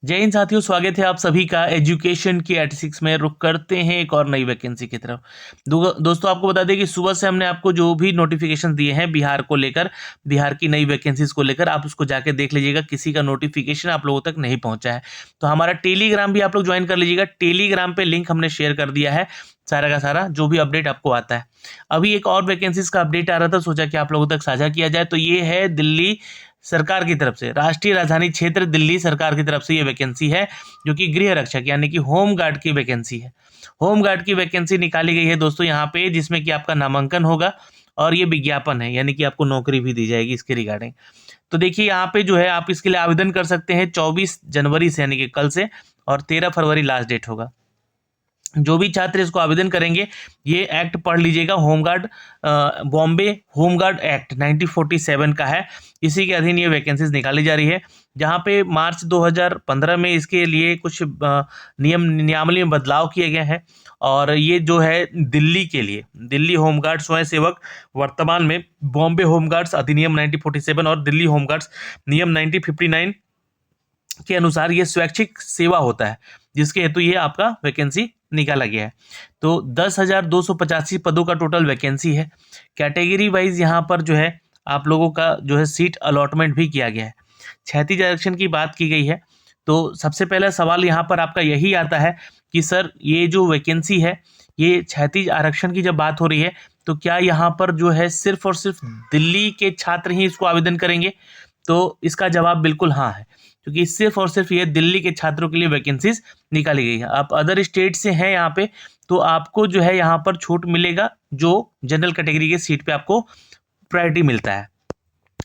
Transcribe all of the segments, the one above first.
जय हिंद साथियों, स्वागत है आप सभी का एजुकेशन की 86 में। रुक करते हैं एक और नई वैकेंसी की तरफ। दोस्तों, आपको बता दें कि सुबह से हमने आपको जो भी नोटिफिकेशन दिए हैं बिहार को लेकर, बिहार की नई वैकेंसीज को लेकर, आप उसको जाके देख लीजिएगा। किसी का नोटिफिकेशन आप लोगों तक नहीं पहुंचा है तो हमारा टेलीग्राम भी आप लोग ज्वाइन कर लीजिएगा। टेलीग्राम पे लिंक हमने शेयर कर दिया है, सारा का सारा जो भी अपडेट आपको आता है। अभी एक और वैकेंसीज का अपडेट आ रहा था, सोचा कि आप लोगों तक साझा किया जाए। तो ये है दिल्ली सरकार की तरफ से, राष्ट्रीय राजधानी क्षेत्र दिल्ली सरकार की तरफ से ये वैकेंसी है, जो कि गृह रक्षक यानी कि होम गार्ड की वैकेंसी है। होम गार्ड की वैकेंसी निकाली गई है दोस्तों यहाँ पे, जिसमें कि आपका नामांकन होगा और ये विज्ञापन है, यानी कि आपको नौकरी भी दी जाएगी इसके रिगार्डिंग। तो देखिए यहाँ पे जो है आप इसके लिए आवेदन कर सकते हैं 24 जनवरी से, यानी कि कल से, और 13 फरवरी लास्ट डेट होगा। जो भी छात्र इसको आवेदन करेंगे, ये एक्ट पढ़ लीजिएगा, होमगार्ड, बॉम्बे होमगार्ड एक्ट 1947 का है। इसी के अधीन ये वैकेंसीज निकाली जा रही है, जहाँ पे मार्च 2015 में इसके लिए कुछ नियमावली में बदलाव किए गए हैं। और ये जो है दिल्ली के लिए, दिल्ली होमगार्ड स्वयं सेवक वर्तमान में बॉम्बे होमगार्ड्स अधिनियम 1947 और दिल्ली होमगार्ड्स नियम 1959 के अनुसार ये स्वैच्छिक सेवा होता है, जिसके हेतु ये आपका वैकेंसी निकाला गया है। तो 10,285 पदों का टोटल वैकेंसी है। कैटेगरी वाइज यहाँ पर जो है आप लोगों का जो है सीट अलॉटमेंट भी किया गया है। क्षैतिज आरक्षण की बात की गई है। तो सबसे पहला सवाल यहाँ पर आपका यही आता है कि सर, ये जो वैकेंसी है, ये क्षैतिज आरक्षण की जब बात हो रही है, तो क्या यहाँ पर जो है सिर्फ और सिर्फ दिल्ली के छात्र ही इसको आवेदन करेंगे? तो इसका जवाब बिल्कुल हाँ है, क्योंकि सिर्फ और सिर्फ ये दिल्ली के छात्रों के लिए वैकेंसीज निकाली गई है। आप अदर स्टेट से हैं यहाँ पे, तो आपको जो है यहाँ पर छूट मिलेगा, जो जनरल कैटेगरी के सीट पे आपको प्रायोरिटी मिलता है।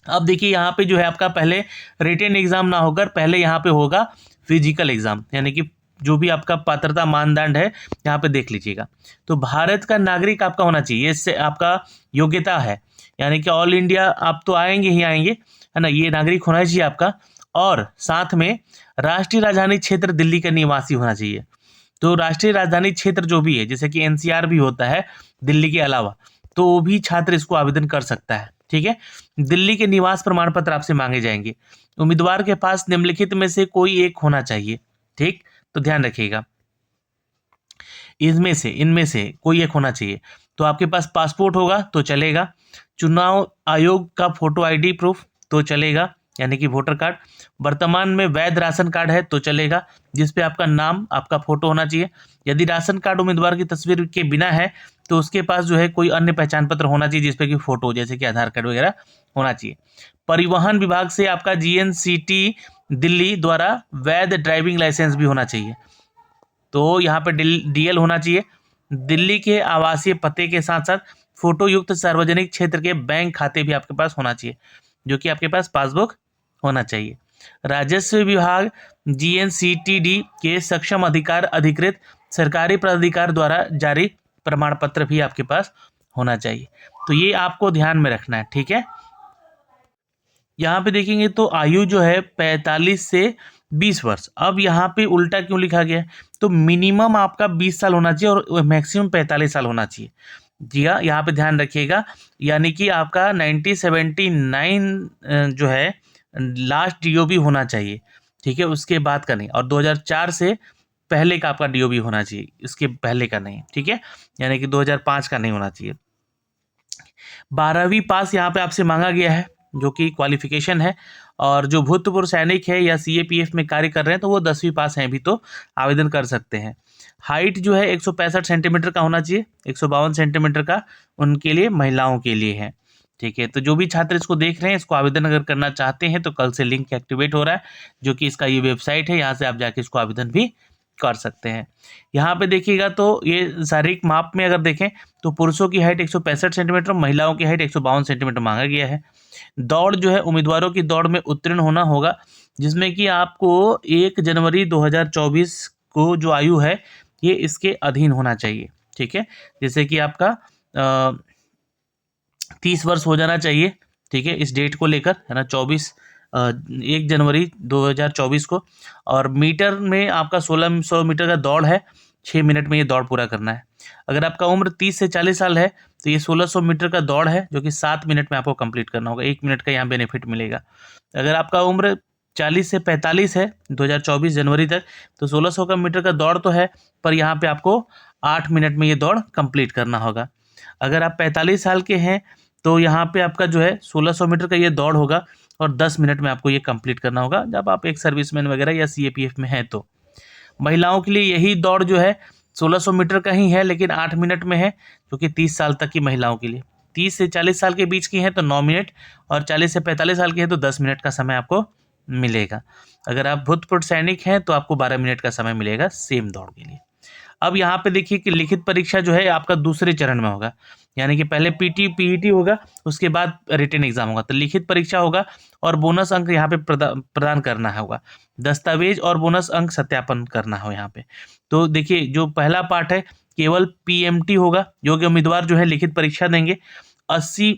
अब देखिए यहाँ पे जो है आपका पहले रिटन एग्जाम ना होकर पहले यहाँ पे होगा फिजिकल एग्जाम, यानी कि जो भी आपका पात्रता मानदंड है यहाँ पे देख लीजिएगा। तो भारत का नागरिक आपका होना चाहिए, इससे आपका योग्यता है, यानी कि ऑल इंडिया आप तो आएंगे ही आएंगे, है ना, ये नागरिक होना चाहिए आपका। और साथ में राष्ट्रीय राजधानी क्षेत्र दिल्ली का निवासी होना चाहिए। तो राष्ट्रीय राजधानी क्षेत्र जो भी है, जैसे कि एनसीआर भी होता है दिल्ली के अलावा, तो वो भी छात्र इसको आवेदन कर सकता है। ठीक है। दिल्ली के निवास प्रमाण पत्र आपसे मांगे जाएंगे। उम्मीदवार के पास निम्नलिखित में से कोई एक होना चाहिए। ठीक, तो ध्यान रखिएगा, इनमें से कोई एक होना चाहिए। तो आपके पास पासपोर्ट होगा तो चलेगा, चुनाव आयोग का फोटो आईडी प्रूफ तो चलेगा, यानी कि वोटर कार्ड, वर्तमान में वैध राशन कार्ड है तो चलेगा, जिसपे आपका नाम, आपका फोटो होना चाहिए। यदि राशन कार्ड उम्मीदवार की तस्वीर के बिना है, तो उसके पास जो है कोई अन्य पहचान पत्र होना चाहिए, जिसपे कि फोटो, जैसे कि आधार कार्ड वगैरह होना चाहिए। परिवहन विभाग से आपका जीएनसीटी दिल्ली द्वारा वैध ड्राइविंग लाइसेंस भी होना चाहिए। तो यहाँ पे डीएल होना चाहिए। दिल्ली के आवासीय पते के साथ साथ फोटो युक्त सार्वजनिक क्षेत्र के बैंक खाते भी आपके पास होना चाहिए, जो कि आपके पास पासबुक होना चाहिए। राजस्व विभाग जीएनसीटीडी के सक्षम अधिकार अधिकृत सरकारी प्राधिकार द्वारा जारी प्रमाण पत्र भी आपके पास होना चाहिए। तो ये आपको ध्यान में रखना है। ठीक है। यहाँ पे देखेंगे तो आयु जो है 45 से 20 वर्ष। अब यहाँ पे उल्टा क्यों लिखा गया है? तो मिनिमम आपका 20 साल होना चाहिए और मैक्सिमम 45 साल होना चाहिए। जी हाँ, यहाँ पे ध्यान रखिएगा, यानी कि आपका 1979 जो है लास्ट डीओबी होना चाहिए। ठीक है, उसके बाद का नहीं, और 2004 से पहले का आपका डीओबी होना चाहिए, इसके पहले का नहीं। ठीक है, यानी कि 2005 का नहीं होना चाहिए। 12वीं पास यहाँ पे आपसे मांगा गया है, जो कि क्वालिफिकेशन है। और जो भूतपूर्व सैनिक है या सीएपीएफ में कार्य कर रहे हैं, तो वो 10वीं पास हैं भी तो आवेदन कर सकते हैं। हाइट जो है 165 सेंटीमीटर का होना चाहिए, 152 सेंटीमीटर का उनके लिए, महिलाओं के लिए है। ठीक है। तो जो भी छात्र इसको देख रहे हैं, इसको आवेदन अगर करना चाहते हैं, तो कल से लिंक एक्टिवेट हो रहा है, जो कि इसका ये वेबसाइट है, यहाँ से आप जाके इसको आवेदन भी कर सकते हैं। यहाँ पे देखिएगा तो ये शारीरिक माप में अगर देखें, तो पुरुषों की हाइट 165 सेंटीमीटर, महिलाओं की हाइट 152 सेंटीमीटर मांगा गया है। दौड़ जो है उम्मीदवारों की दौड़ में उत्तीर्ण होना होगा, जिसमें कि आपको 1 जनवरी 2024 को जो आयु है, ये इसके अधीन होना चाहिए। ठीक है, जैसे कि आपका 30 वर्ष हो जाना चाहिए। ठीक है, इस डेट को लेकर, है ना, 1 जनवरी 2024 को। और मीटर में आपका 1600 मीटर का दौड़ है, 6 मिनट में ये दौड़ पूरा करना है। अगर आपका उम्र 30 से 40 साल है, तो ये 1600 मीटर का दौड़ है, जो कि 7 मिनट में आपको कंप्लीट करना होगा। 1 मिनट का यहाँ बेनिफिट मिलेगा। अगर आपका उम्र 40 से 45 है 2024 जनवरी तक, तो 1600 का मीटर का दौड़ तो है, पर यहाँ पे आपको 8 मिनट में ये दौड़ कंप्लीट करना होगा। अगर आप 45 साल के हैं तो यहाँ पे आपका जो है 1600 मीटर का ये दौड़ होगा और 10 मिनट में आपको ये कंप्लीट करना होगा, जब आप एक सर्विसमैन वगैरह या सीएपीएफ में हैं तो। महिलाओं के लिए यही दौड़ जो है 1600 मीटर का ही है, लेकिन 8 मिनट में है, क्योंकि 30 साल तक की महिलाओं के लिए। 30 से 40 साल के बीच की हैं तो 9 मिनट, और 40 से 45 साल की है तो 10 मिनट का समय आपको मिलेगा। अगर आप भूतपूर्व सैनिक हैं तो आपको 12 मिनट का समय मिलेगा सेम दौड़ के लिए। अब यहाँ पे देखिए कि लिखित परीक्षा जो है आपका दूसरे चरण में होगा, यानी कि पहले पीईटी होगा, उसके बाद रिटन एग्जाम होगा। तो लिखित परीक्षा होगा और बोनस अंक यहाँ पे प्रदान करना होगा, दस्तावेज और बोनस अंक सत्यापन करना हो यहाँ पे। तो देखिए जो पहला पार्ट है केवल पीएमटी होगा, योग्य उम्मीदवार जो है लिखित परीक्षा देंगे। 80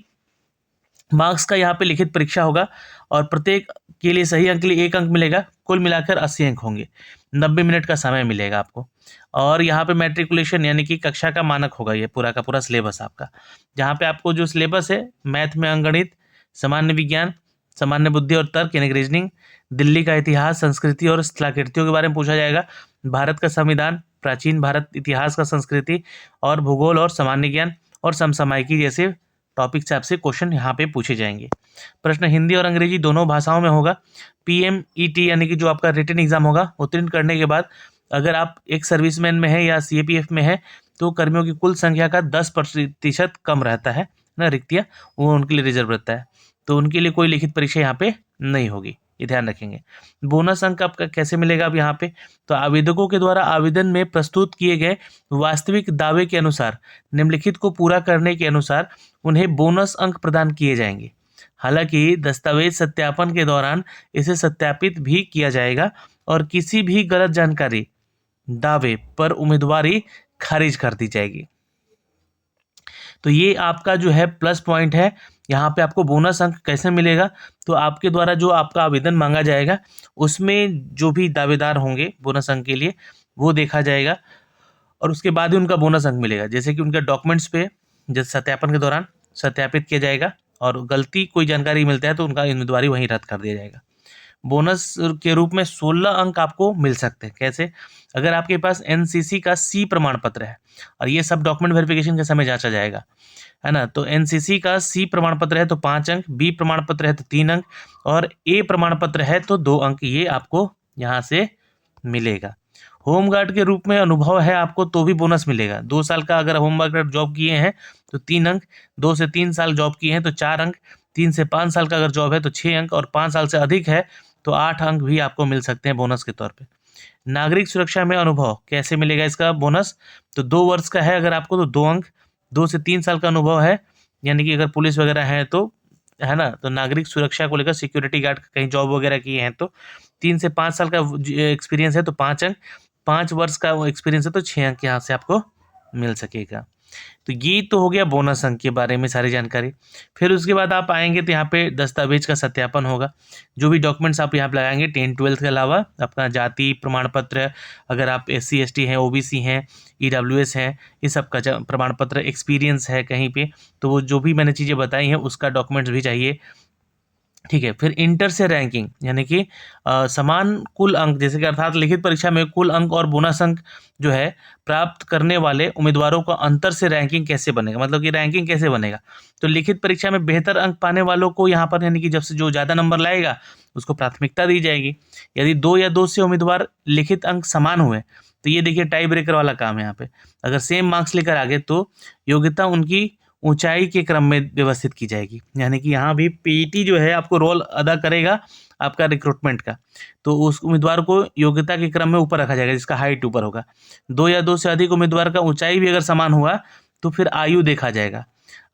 मार्क्स का यहाँ पे लिखित परीक्षा होगा और प्रत्येक के लिए सही अंक के लिए 1 अंक मिलेगा, कुल मिलाकर 80 अंक होंगे। 90 मिनट का समय मिलेगा आपको। और यहाँ पे मैट्रिकुलेशन यानी कि कक्षा का मानक होगा ये पूरा का पूरा सिलेबस आपका, जहाँ पे आपको जो सिलेबस है मैथ में अंकगणित, सामान्य विज्ञान, सामान्य बुद्धि और तर्क यानी रीजनिंग, दिल्ली का इतिहास, संस्कृति और स्थलाकृतियों के बारे में पूछा जाएगा, भारत का संविधान, प्राचीन भारत, इतिहास का संस्कृति और भूगोल और सामान्य ज्ञान और समसामयिकी जैसे टॉपिक से आपसे क्वेश्चन यहाँ पे पूछे जाएंगे। प्रश्न हिंदी और अंग्रेजी दोनों भाषाओं में होगा। पीएमईटी यानी कि जो आपका रिटन एग्जाम होगा, उत्तीर्ण करने के बाद अगर आप एक सर्विसमैन में है या सीएपीएफ में है तो कर्मियों की कुल संख्या का 10% कम रहता है ना, रिक्तियाँ वो उनके लिए रिजर्व रहता है, तो उनके लिए कोई लिखित परीक्षा यहाँ पे नहीं होगी, ये ध्यान रखेंगे। बोनस अंक आपका कैसे मिलेगा अब यहाँ पे, तो आवेदकों के द्वारा आवेदन में प्रस्तुत किए गए वास्तविक दावे के अनुसार निम्नलिखित को पूरा करने के अनुसार उन्हें बोनस अंक प्रदान किए जाएंगे। हालांकि दस्तावेज सत्यापन के दौरान इसे सत्यापित भी किया जाएगा और किसी भी गलत जानकारी दावे पर उम्मीदवारी खारिज कर दी जाएगी। तो ये आपका जो है प्लस पॉइंट है। यहाँ पे आपको बोनस अंक कैसे मिलेगा, तो आपके द्वारा जो आपका आवेदन मांगा जाएगा उसमें जो भी दावेदार होंगे बोनस अंक के लिए वो देखा जाएगा और उसके बाद ही उनका बोनस अंक मिलेगा। जैसे कि उनके डॉक्यूमेंट्स पे जब सत्यापन के दौरान सत्यापित किया जाएगा और गलती कोई जानकारी मिलता है तो उनका उम्मीदवारी वहीं रद्द कर दिया जाएगा। बोनस के रूप में 16 अंक आपको मिल सकते हैं। कैसे, अगर आपके पास एनसीसी का सी प्रमाण पत्र है, और ये सब डॉक्यूमेंट वेरिफिकेशन के समय जांचा जाएगा, है ना, तो एनसीसी का सी प्रमाण पत्र है तो 5 अंक, बी प्रमाण पत्र है तो 3 अंक और ए प्रमाण पत्र है तो 2 अंक, ये आपको यहाँ से मिलेगा। होमगार्ड के रूप में अनुभव है आपको तो भी बोनस मिलेगा। 2 साल का अगर होमगार्ड जॉब किए हैं तो 3 अंक, 2 से 3 साल जॉब किए हैं तो 4 अंक, 3 से 5 साल का अगर जॉब है तो 6 अंक और 5 साल से अधिक है तो 8 अंक भी आपको मिल सकते हैं बोनस के तौर पे। नागरिक सुरक्षा में अनुभव कैसे मिलेगा इसका बोनस, तो 2 वर्ष का है अगर आपको तो 2 अंक, 2 से 3 साल का अनुभव है यानी कि अगर पुलिस वगैरह है तो, है ना, तो नागरिक सुरक्षा को लेकर सिक्योरिटी गार्ड कहीं जॉब वगैरह किए हैं तो 3 से 5 साल का एक्सपीरियंस है तो 5 अंक, 5 वर्ष का एक्सपीरियंस है तो 6 अंक यहाँ से आपको मिल सकेगा। तो ये तो हो गया बोनस अंक के बारे में सारी जानकारी। फिर उसके बाद आप आएंगे तो यहाँ पे दस्तावेज का सत्यापन होगा। जो भी डॉक्यूमेंट्स आप यहाँ पे लगाएंगे 10-12 के अलावा अपना जाति प्रमाण पत्र, अगर आप SC ST हैं, OBC हैं, EWS हैं, ये सब का प्रमाण पत्र, एक्सपीरियंस है कहीं पे तो वो जो भी मैंने चीज़ें बताई हैं उसका डॉक्यूमेंट्स भी चाहिए। ठीक है, फिर इंटर से रैंकिंग यानी कि समान कुल अंक, जैसे कि अर्थात लिखित परीक्षा में कुल अंक और बोनस अंक जो है प्राप्त करने वाले उम्मीदवारों का अंतर से रैंकिंग कैसे बनेगा, मतलब कि रैंकिंग कैसे बनेगा। तो लिखित परीक्षा में बेहतर अंक पाने वालों को यहाँ पर यानी कि जब से जो ज़्यादा नंबर लाएगा उसको प्राथमिकता दी जाएगी। यदि 2 या 2 से उम्मीदवार लिखित अंक समान हुए तो ये देखिए टाई ब्रेकर वाला काम है यहाँ पे, अगर सेम मार्क्स लेकर आगे तो योग्यता उनकी ऊंचाई के क्रम में व्यवस्थित की जाएगी। यानी कि यहाँ भी पीईटी जो है आपको रोल अदा करेगा आपका रिक्रूटमेंट का, तो उस उम्मीदवार को योग्यता के क्रम में ऊपर रखा जाएगा जिसका हाइट ऊपर होगा। 2 या 2 से अधिक उम्मीदवार का ऊंचाई भी अगर समान हुआ तो फिर आयु देखा जाएगा,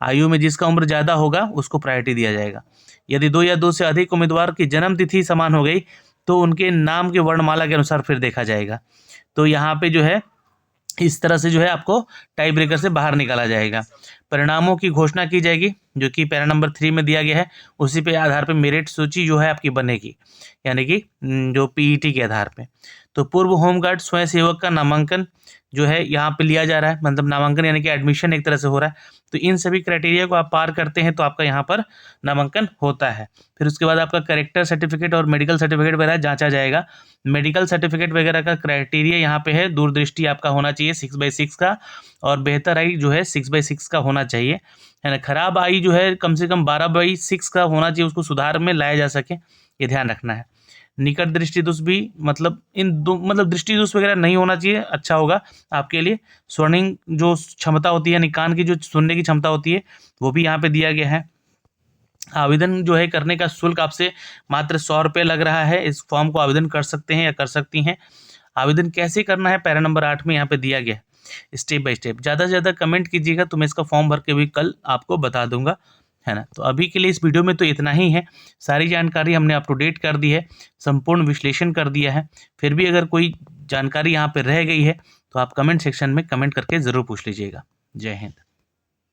आयु में जिसका उम्र ज़्यादा होगा उसको प्रायोरिटी दिया जाएगा। यदि 2 या 2 से अधिक उम्मीदवार की जन्म तिथि समान हो गई तो उनके नाम के वर्णमाला के अनुसार फिर देखा जाएगा। तो यहाँ पे जो है इस तरह से जो है आपको टाई ब्रेकर से बाहर निकाला जाएगा। परिणामों की घोषणा की जाएगी, जो कि पैरा नंबर 3 में दिया गया है। उसी पे आधार पे मेरिट सूची जो है आपकी बनेगी, यानी कि जो पीईटी के आधार पे। तो पूर्व होमगार्ड स्वयं सेवक का नामांकन जो है यहाँ पे लिया जा रहा है, मतलब नामांकन यानी कि एडमिशन एक तरह से हो रहा है। तो इन सभी क्राइटेरिया को आप पार करते हैं तो आपका यहाँ पर नामांकन होता है। फिर उसके बाद आपका कैरेक्टर सर्टिफिकेट और मेडिकल सर्टिफिकेट वगैरह जांचा जाएगा। मेडिकल सर्टिफिकेट वगैरह का क्राइटेरिया यहाँ पे है, दूरदृष्टि आपका होना चाहिए 6/6 का, और बेहतर आई जो है 6/6 का होना चाहिए, है ना। खराब आई जो है कम से कम 12/6 का होना चाहिए, उसको सुधार में लाया जा सके, ये ध्यान रखना है। निकट दृष्टि दोष भी, मतलब इन दो, मतलब दृष्टि दोष वगैरह नहीं होना चाहिए, अच्छा होगा आपके लिए। स्वर्णिंग जो क्षमता होती है, यानी कान की जो सुनने की क्षमता होती है, वो भी यहाँ पे दिया गया है। आवेदन जो है करने का शुल्क आपसे मात्र 100 रुपये लग रहा है। इस फॉर्म को आवेदन कर सकते हैं या कर सकती हैं। आवेदन कैसे करना है पैरा नंबर 8 में यहाँ पे दिया गया है, स्टेप बाय स्टेप। ज़्यादा से ज़्यादा कमेंट कीजिएगा, तो मैं इसका फॉर्म भर के भी कल आपको बता दूंगा, है ना। तो अभी के लिए इस वीडियो में तो इतना ही है। सारी जानकारी हमने अप टू डेट कर दी है, संपूर्ण विश्लेषण कर दिया है। फिर भी अगर कोई जानकारी यहाँ पे रह गई है तो आप कमेंट सेक्शन में कमेंट करके ज़रूर पूछ लीजिएगा। जय हिंद।